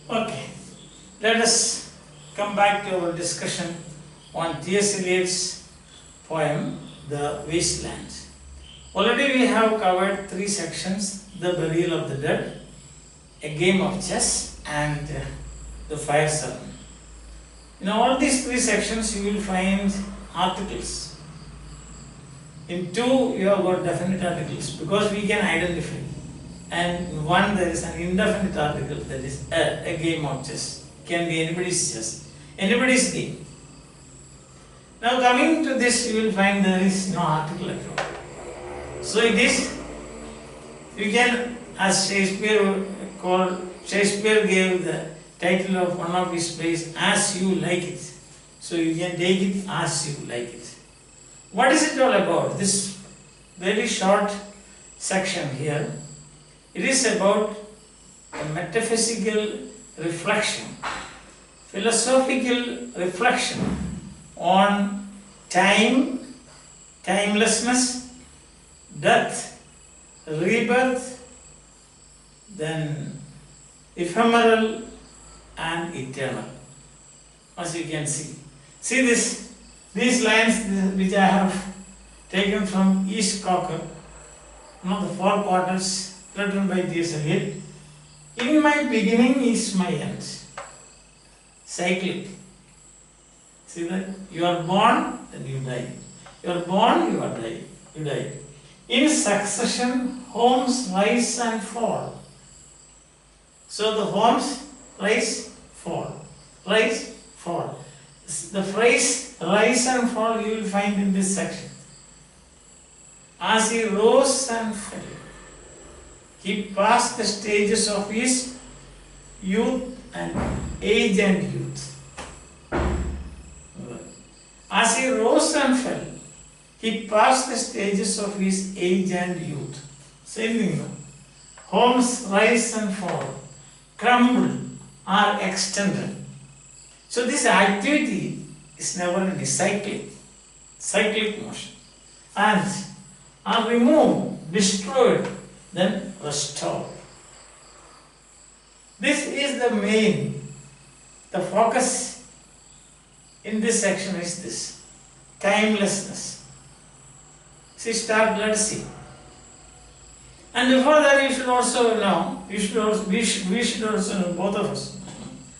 Okay, let us come back to our discussion on T.S.Eliot's poem, The Wasteland. Already we have covered 3 sections: the burial of the dead, a game of chess, and the fire sermon. In all these 3 sections you will find articles. In 2 you have got definite articles because we can identify, and in 1 there is an indefinite article, that is a game of chess. Can be anybody's chess, anybody's game. Now coming to this, you will find there is no article at all. So it is, you can, as Shakespeare gave the title of one of his plays, As You Like It. So you can take it as you like it. What is it all about? This very short section here, it is about a metaphysical reflection, philosophical reflection on time, timelessness, death, rebirth, then ephemeral and eternal, as you can see. See these lines which I have taken from East Cocker, one of the 4 quarters written by T.S.Eliot. In my beginning is my end. Cyclic. See that? You are born, then you die. You are born, you are die. You die. In succession, homes rise and fall. So the homes rise, fall. Rise, fall. The phrase rise and fall you will find in this section. As he rose and fell, he passed the stages of his youth and age and youth. As he rose and fell, he passed the stages of his age and youth. Same thing, no? Homes rise and fall, crumble, are extended. So this activity is never ending, cyclic motion. And are removed, destroyed, then restored. This is the main, the focus in this section is this, timelessness. See, let's see. And before that you should also know, we should also know, both of us,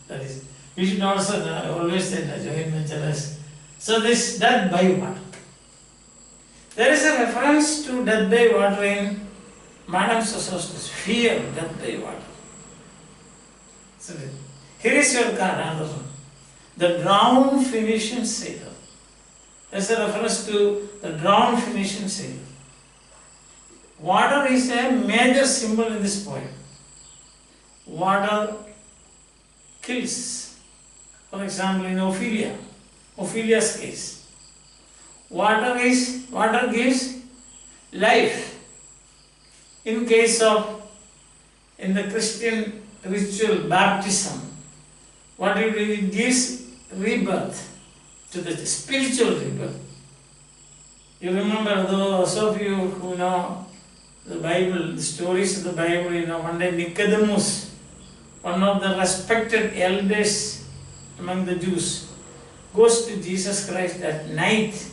that is, we should also know, I always say that joint venture. So this death by water. There is a reference to death by water in Madame Sosost's Fear Death by Water. So here is your card, another one. The drowned Phoenician sailor. There is a reference to the drowned Phoenician sailor. Water is a major symbol in this poem. Water kills. For example, in Ophelia's case. Water gives life. In case of, in the Christian ritual, baptism, what it gives rebirth, to the spiritual rebirth. You remember, those of you who know the Bible, the stories of the Bible, one day Nicodemus, one of the respected elders among the Jews, goes to Jesus Christ at night,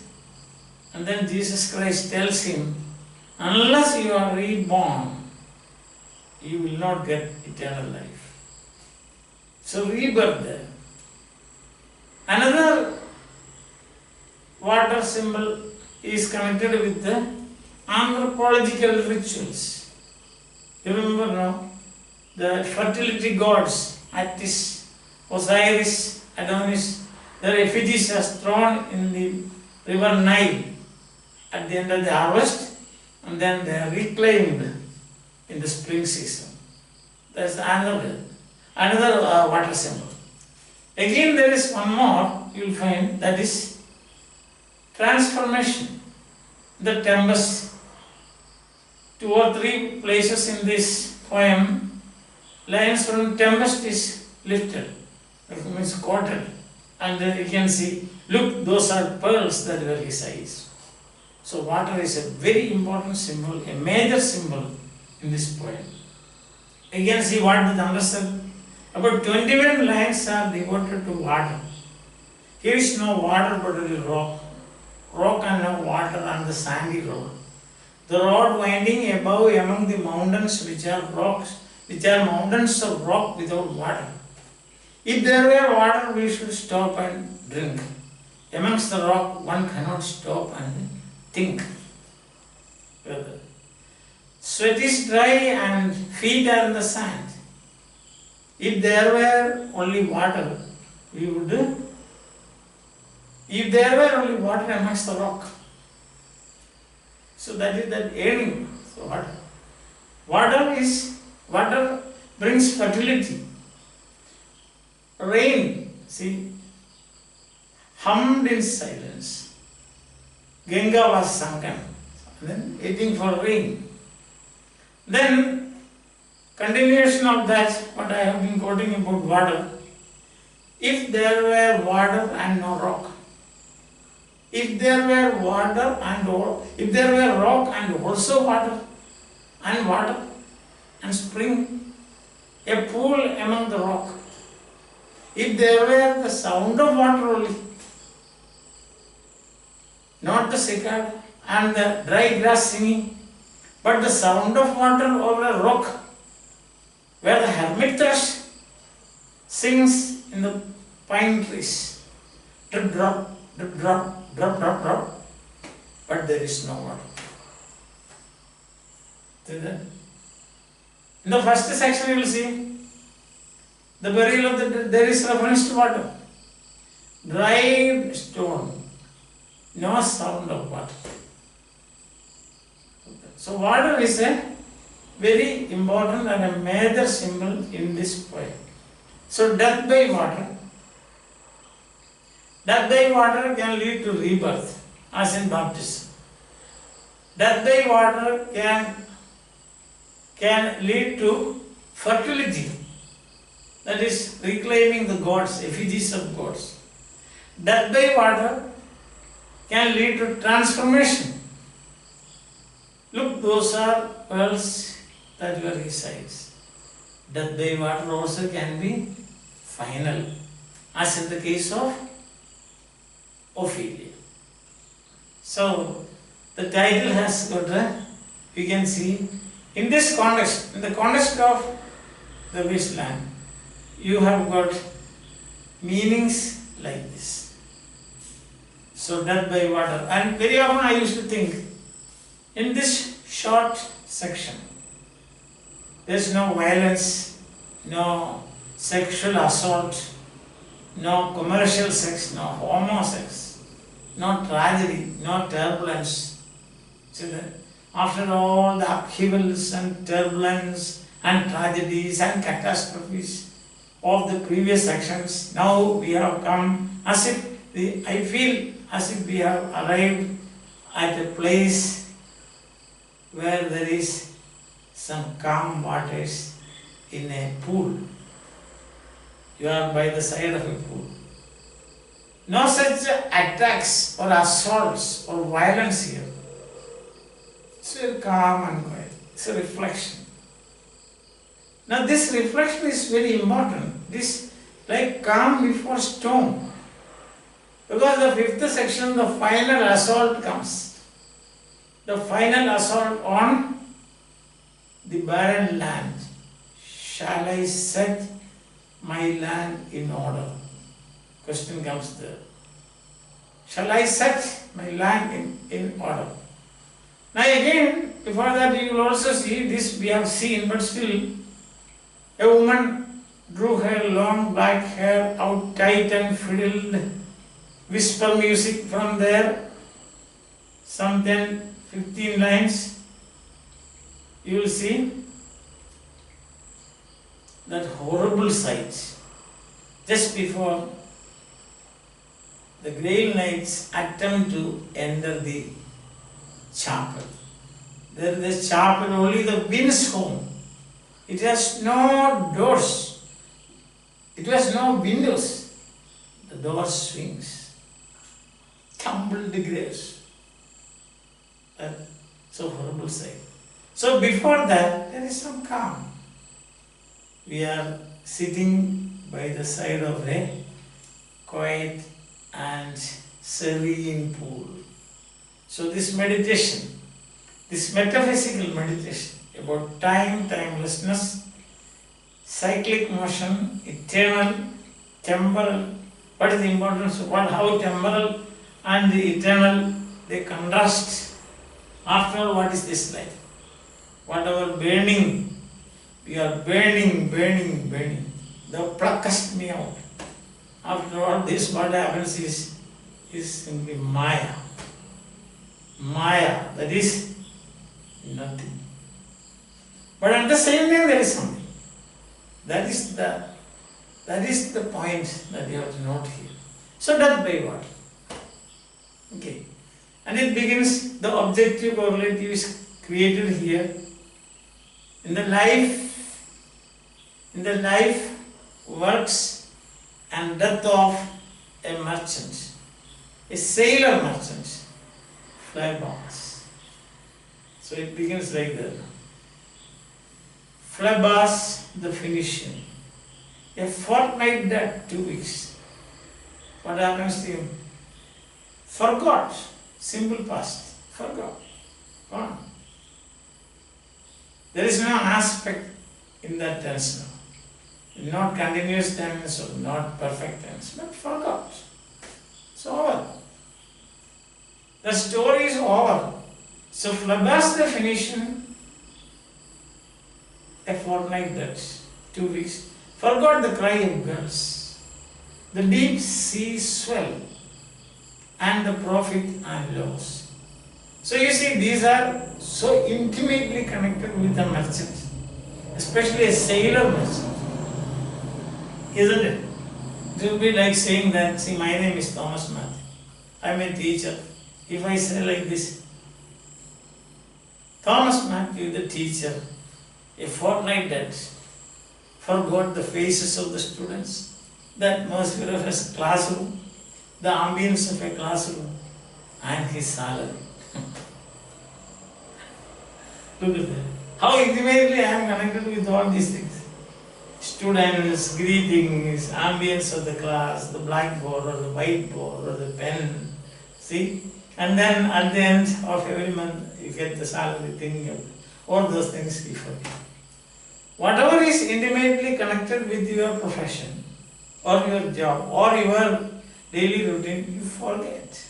and then Jesus Christ tells him, unless you are reborn, you will not get eternal life. So rebirth there. Another water symbol is connected with the anthropological rituals. You remember now? The fertility gods, Attis, Osiris, Adonis, their effigies are thrown in the river Nile at the end of the harvest, and then they are reclaimed in the spring season. That's another water symbol. Again, there is one more you will find, that is transformation. The tempest. 2 or 3 places in this poem, lines from tempest is lifted, it means quoted, and then you can see, look, those are pearls that were his eyes. So water is a very important symbol, a major symbol in this poem. Again, see what is understood. About 21 lines are devoted to water. Here is no water but it is rock. Rock and no water on the sandy road. The road winding above among the mountains which are rocks, which are mountains of rock without water. If there were water, we should stop and drink. Amongst the rock, one cannot stop and think. Sweat is dry and feet are in the sand. If there were only water, we would. If there were only water amongst the rock. So that is that yearning. So water brings fertility. Rain, see, hummed in silence. Ganga was sunken, then waiting for rain. Then, continuation of that, what I have been quoting about water. If there were water and no rock, if there were water and if there were rock and also water and spring, a pool among the rock, if there were the sound of water only, not the cicada and the dry grass singing, but the sound of water over a rock, where the hermit thrush sings in the pine trees, drip drop, drip drop, drop drop drop, but there is no water. In the first section you will see the burial of the dead, there is reference to water. Dry stone, no sound of water. So water is a very important and a major symbol in this poem. So death by water. Death by water can lead to rebirth, as in baptism. Death by water can lead to fertility, that is reclaiming the gods, effigies of gods. Death by water can lead to transformation. Look, those are wells that were his eyes. Death by water also can be final, as in the case of Ophelia. So, the title has got you can see, in this context, in the context of the wasteland, you have got meanings like this. So, death by water. And very often I used to think, in this short section, there is no violence, no sexual assault, no commercial sex, no homosex, no tragedy, no turbulence. See that? After all the upheavals and turbulence and tragedies and catastrophes of the previous sections, now we have come as if, I feel as if we have arrived at a place where there is some calm waters in a pool. You are by the side of a pool. No such attacks or assaults or violence here. It's very calm and quiet. It's a reflection. Now this reflection is very important. This like calm before storm. Because the fifth section, the final assault comes. The final assault on the barren land. Shall I set my land in order? Question comes there. Shall I set my land in order? Now again, before that you will also see this we have seen, but still, a woman drew her long black hair out tight and fiddled whisper music from there, some 10, 15 lines. You will see that horrible sight just before the Grail Knights attempt to enter the chapel. There is a chapel, only the wind's home. It has no doors. It has no windows. The door swings. Tumbled graves. So horrible sight. So before that, there is some calm. we are sitting by the side of a quiet and serene pool. So this meditation, this metaphysical meditation about time, timelessness, cyclic motion, eternal, temporal, what is the importance of how temporal and the eternal, they contrast. After all, what is this life? Whatever burning, we are burning. Thou pluckest me out. After all this, what happens is simply Maya. Maya, that is nothing. But at the same time, there is something. That is the point that you have to note here. So death by what? Okay. And it begins, the objective correlative is created here. In the life, works and death of a merchant, a sailor merchant, Phlebas. So it begins like that. Phlebas the Phoenician, a fortnight dead, 2 weeks. What happens to him? Forgot. Simple past. Forgot. Gone. There is no aspect in that tense now. Not continuous tense or not perfect tense, but forgot. It's over. The story is over. So Phlebas the Phoenician, a fortnight dead, 2 weeks, forgot the cry of girls. The deep sea swell and the profit and loss. So you see, these are so intimately connected with the merchant, especially a sailor merchant, isn't it? It will be like saying that, see, my name is Thomas Mathew, I am a teacher. If I say like this, Thomas Mathew, the teacher, a fortnight dead, forgot the faces of the students, the atmosphere of his classroom, the ambience of a classroom, and his salary. Look at that. How intimately I am connected with all these things. Students, greetings, ambience of the class, the blackboard or the whiteboard or the pen. See? And then at the end of every month, you get the salary thing, all those things you forget. Whatever is intimately connected with your profession or your job or your daily routine, you forget.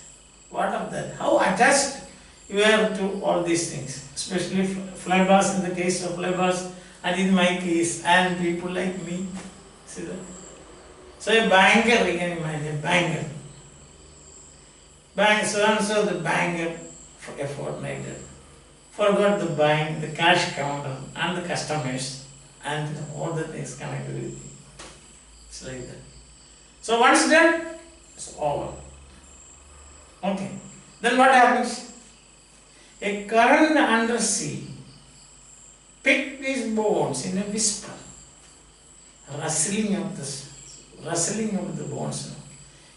What of that? How attached you are to all these things, especially Phlebas, in the case of Phlebas, and in my case, and people like me. See that? So a banker, you can imagine, a banker. So and so the banker for a fortnight forgot the bank, the cash counter, and the customers, and all the things connected with it. It's like that. So once done, it's over. Okay. Then what happens? A current under sea picked these bones in a whisper, rustling of the bones.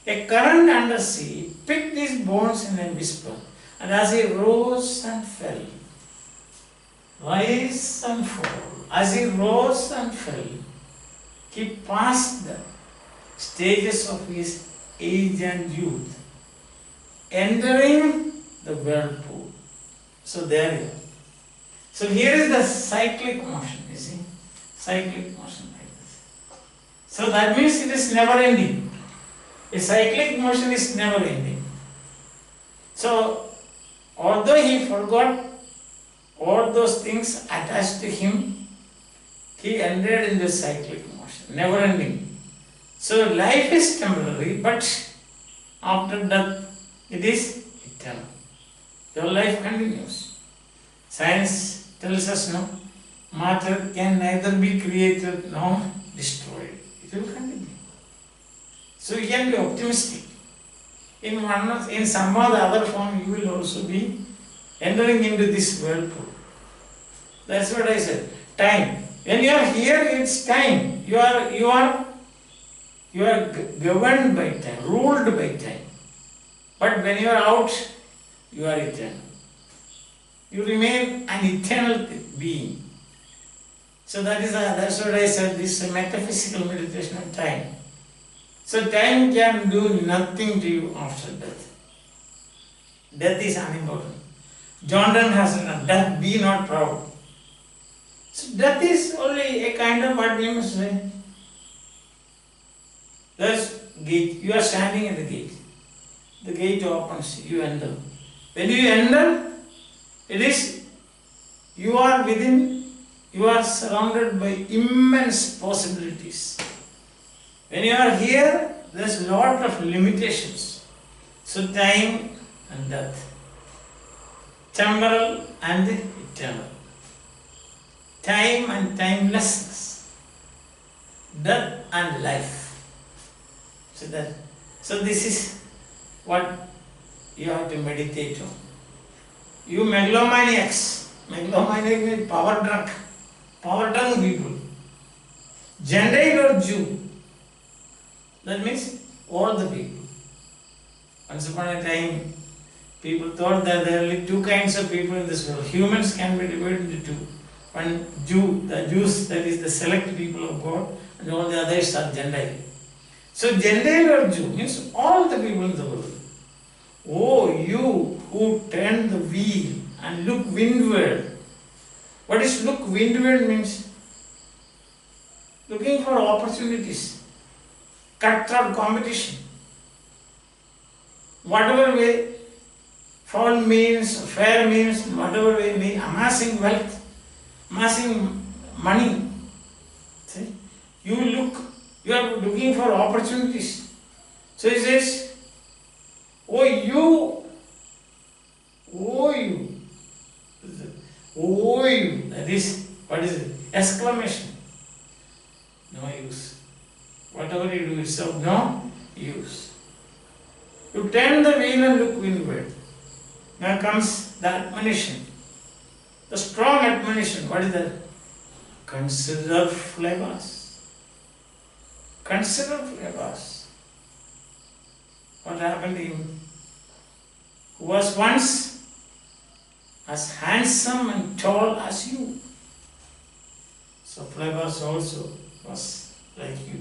A current under sea picked these bones in a whisper, and as he rose and fell, rise and fall, as he rose and fell, he passed the stages of his age and youth, entering the whirlpool. So there you are. So here is the cyclic motion, you see, cyclic motion like this. So that means it is never ending. A cyclic motion is never ending. So although he forgot all those things attached to him, he entered in the cyclic motion, never ending. So life is temporary, but after death it is eternal. Your life continues. Science tells us no, matter can neither be created nor destroyed. It will continue. So you can be optimistic. In some or the other form, you will also be entering into this whirlpool. That's what I said. Time. When you are here, it's time. You are governed by time, ruled by time. But when you are out, you are eternal. You remain an eternal being. So that's what I said, this is a metaphysical meditation on time. So time can do nothing to you after death. Death is unimportant. John Donne has enough. Death, be not proud. So death is only a kind of what we must say. There's gate. You are standing at the gate. The gate opens. You enter. When you enter, it is you are within. You are surrounded by immense possibilities. When you are here, there's a lot of limitations. So time and death. Temporal and eternal. Time and timelessness. Death and life. So this is what you have to meditate on. You megalomaniacs. Megalomaniac means power drunk people. Gentile or Jew. That means all the people. Once upon a time, people thought that there are only two kinds of people in this world. Humans can be divided into two. One Jew, the Jews, that is the select people of God, and all the others are Gentile. So Gentile or Jew means all the people in the world. Oh, you who turn the wheel and look windward. What is look windward means? Looking for opportunities. Cutthroat competition. Whatever way, foul means, fair means, whatever way, means amassing wealth, amassing money. See? You are looking for opportunities. So he says, oh you, that is, what is it? Exclamation. No use. Whatever you do is of no use. You turn the wheel and look windward. Now comes the admonition. The strong admonition. What is that? Consider flavors. Consider flavors. What happened to him? Who was once as handsome and tall as you. So Flavors also was like you.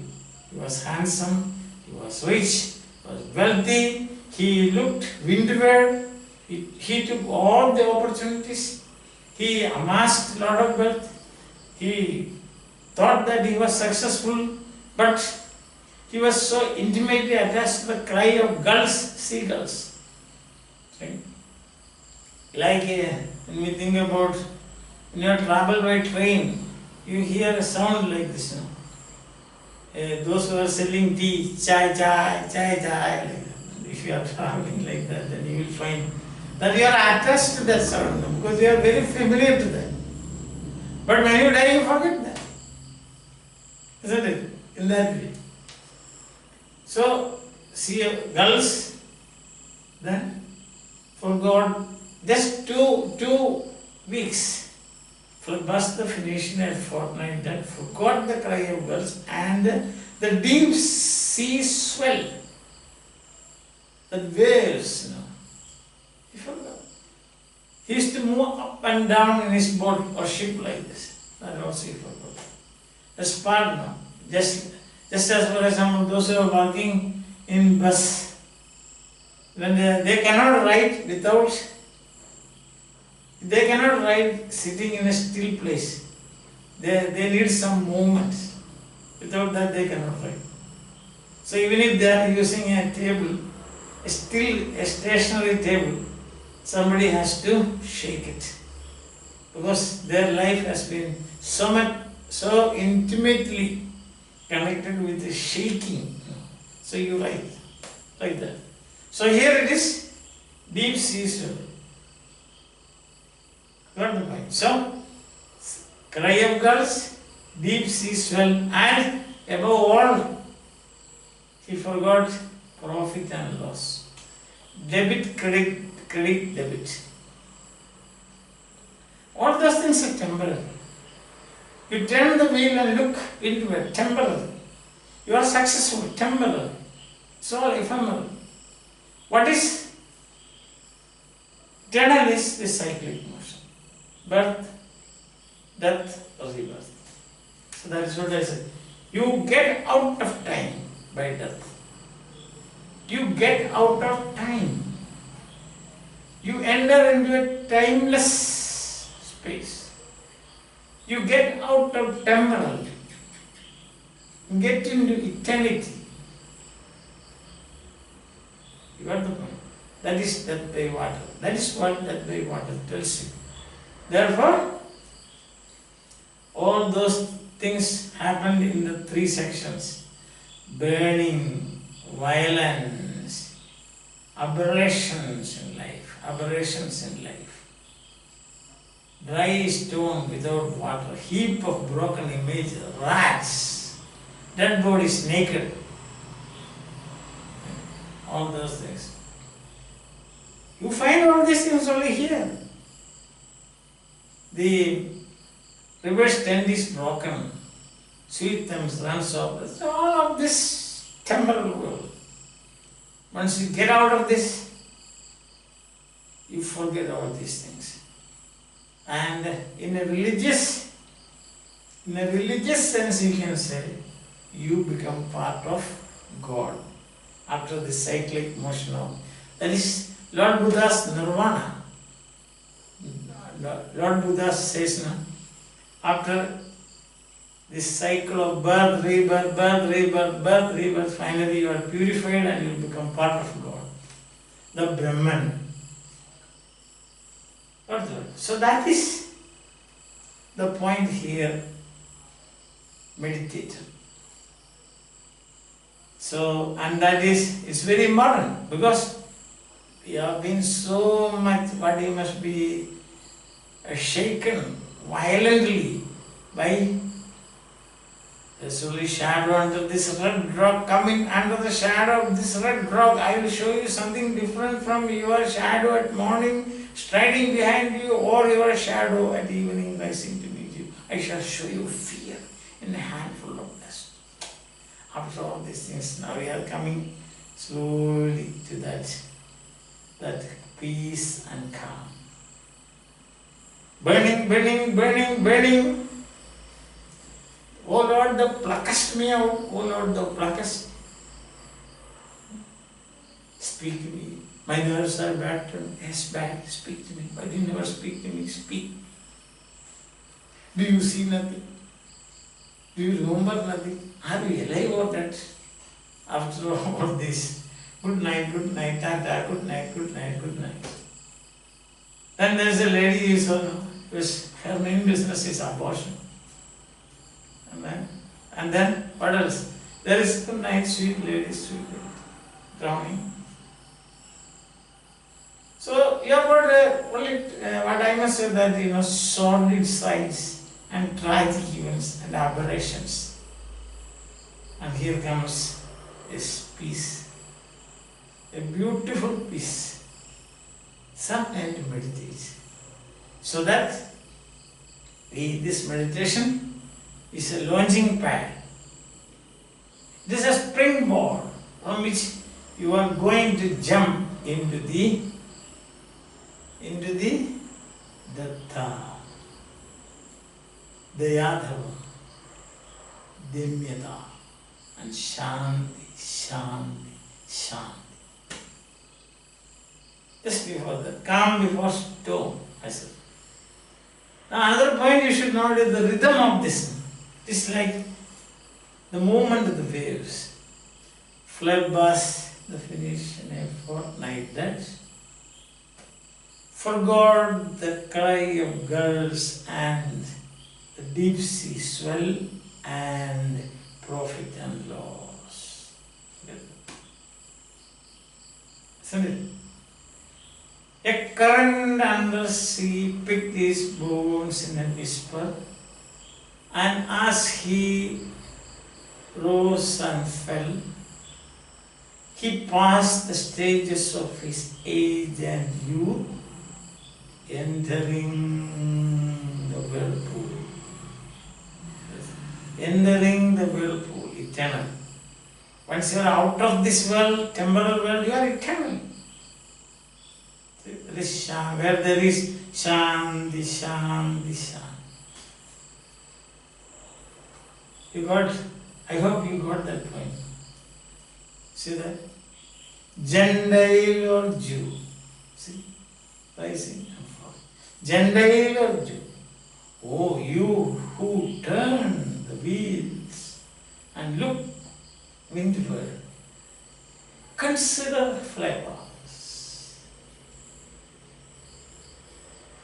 He was handsome, he was rich, he was wealthy, he looked windward, he took all the opportunities, he amassed a lot of wealth, he thought that he was successful, but he was so intimately attached to the cry of gulls, seagulls. Right? Like when we think about when you travel by train, you hear a sound like this. Those who are selling tea, chai, chai, chai, chai, like that. If you are traveling like that, then you will find that you are attached to that sound because you are very familiar to that. But when you die, you forget that. Isn't it? In that way. So, see gulls, then for God, just two weeks, burst the Phoenician at fortnight that forgot the cry of gulls and the deep sea swell, the waves, he forgot. He used to move up and down in his boat or ship like this. That also he forgot. That's part now. Just as for example, those who are working in bus, when they cannot ride without, they cannot ride sitting in a still place. They need some movement. Without that they cannot ride. So even if they are using a table, a stationary table, somebody has to shake it. Because their life has been so intimately connected with the shaking. So you write like that. So here it is deep sea swell. Got the point? So, cry of gulls, deep sea swell, and above all, he forgot profit and loss. Debit, credit, debit. All those things are temporary. You turn the wheel and look into it, temporary. You are successful, temporary. It's all ephemeral. What is eternal is the cyclic motion. Birth, death, rebirth. So that is what I said. You get out of time by death. You get out of time. You enter into a timeless space. You get out of temporal. You get into eternity. You got the point? That is death by water. That is what death by water tells you. Therefore, all those things happened in the three sections. Burning, violence, aberrations in life. Aberrations in life. Dry stone without water. Heap of broken image. Rats. Dead bodies naked. All those things. You find all these things only here. The reverse tent is broken. Sweet Thames runs off. All of this temporal world. Once you get out of this, you forget all these things. And in a religious sense, you can say, you become part of God after the cyclic motion of. That is Lord Buddha's nirvana. Lord Buddha says, no, after this cycle of birth, rebirth, birth, rebirth, birth, rebirth, finally you are purified and you become part of God. The Brahman. So that is the point here, meditate. So, and that is, it's very modern because we have been so much, body must be shaken violently by there's only shadow under this red rock, coming under the shadow of this red rock. I will show you something different from your shadow at morning, striding behind you, or your shadow at evening rising to meet you. I shall show you fear in a handful of dust. After all these things, now we are coming slowly to that peace and calm. Burning, burning, burning, burning. O Lord, thou pluckest me out. O Lord, thou pluckest. Speak to me. My nerves are bad. Yes, bad. Speak to me. Why do you never speak to me? Speak. Do you see nothing? Do you remember nothing? Are you alive or dead? After all this, good night, tata, good night, good night, good night. Then there is a lady whose her main business is abortion. And then what else? There is good night, sweet lady, drowning. So you have got only what I must say that sordid sides and tragic events and aberrations. And here comes this peace, a beautiful peace. Some time to meditate. So that this meditation is a launching pad. This is a springboard from which you are going to jump into the Datta, Dayadhava, Dimyata, and Shanti, Shanti, Shanti. Just before that, calm before storm, I said. Now another point you should know is the rhythm of this. It's like the movement of the waves. Flood bus, the finish in a fortnight. That's forgot the cry of girls and the deep sea swell and profit and loss. Isn't it? A current under sea picked his bones in a whisper, and as he rose and fell, he passed the stages of his age and youth, entering the whirlpool. Entering the whirlpool, eternal. Once you are out of this world, temporal world, you are eternal. Where there is Shanti, Shanti, Shanti. You got, I hope you got that point. See that? Gentile or Jew. See? Rising and falling. Gentile or Jew. Oh, you who turn the wheels and look windward, consider flowers.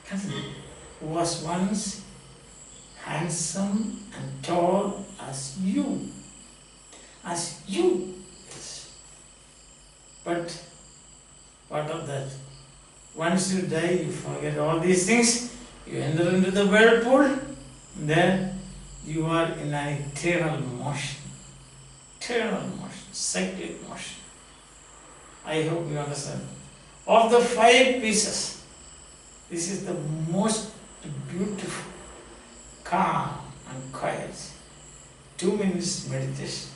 Consider who was once handsome and tall as you. As you. Yes. But what of that? Once you die, you forget all these things. You enter into the whirlpool, then you are in an eternal motion. Eternal motion, cyclic motion. I hope you understand. Of the 5 pieces, this is the most beautiful, calm and quiet. 2 minutes meditation,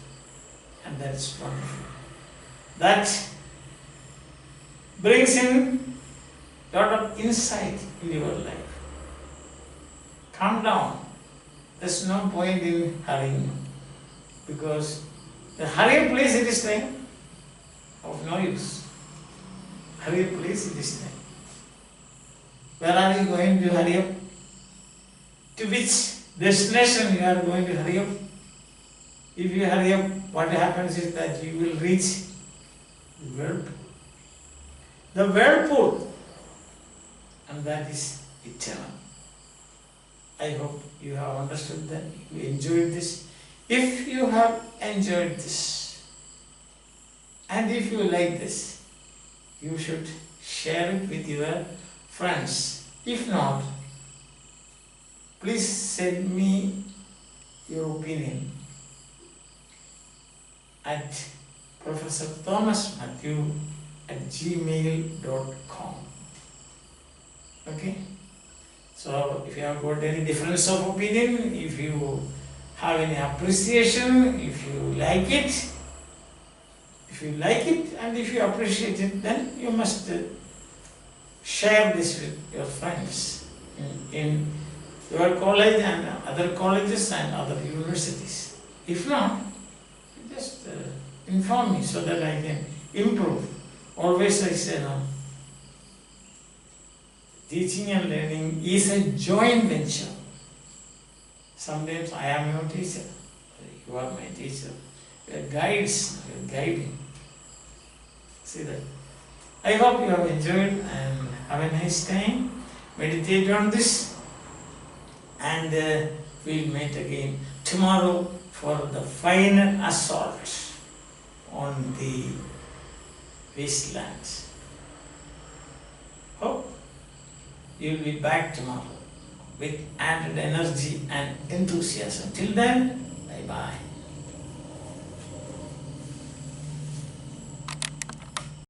and that's wonderful. That brings in a lot of insight in your life. Calm down. There's no point in hurrying, because the hurry place it is time of no use. Hurry place it is time. Where are you going to hurry up? To which destination you are going to hurry up? If you hurry up, what happens is that you will reach the whirlpool. The whirlpool, and that is eternal. I hope you have understood that, you enjoyed this. If you have enjoyed this, and if you like this, you should share it with your friends. If not, please send me your opinion at Professor Thomas Mathew @gmail.com. Okay? So, if you have got any difference of opinion, if you have any appreciation, if you like it, and if you appreciate it, then you must share this with your friends in your college and other colleges and other universities. If not, just inform me so that I can improve. Always I say, no, teaching and learning is a joint venture. Sometimes I am your teacher, you are my teacher. We are guides, we are guiding. See that? I hope you have enjoyed and have a nice time. Meditate on this, and we'll meet again tomorrow for the final assault on the wasteland. Hope you'll be back tomorrow with added energy and enthusiasm. Till then, bye-bye.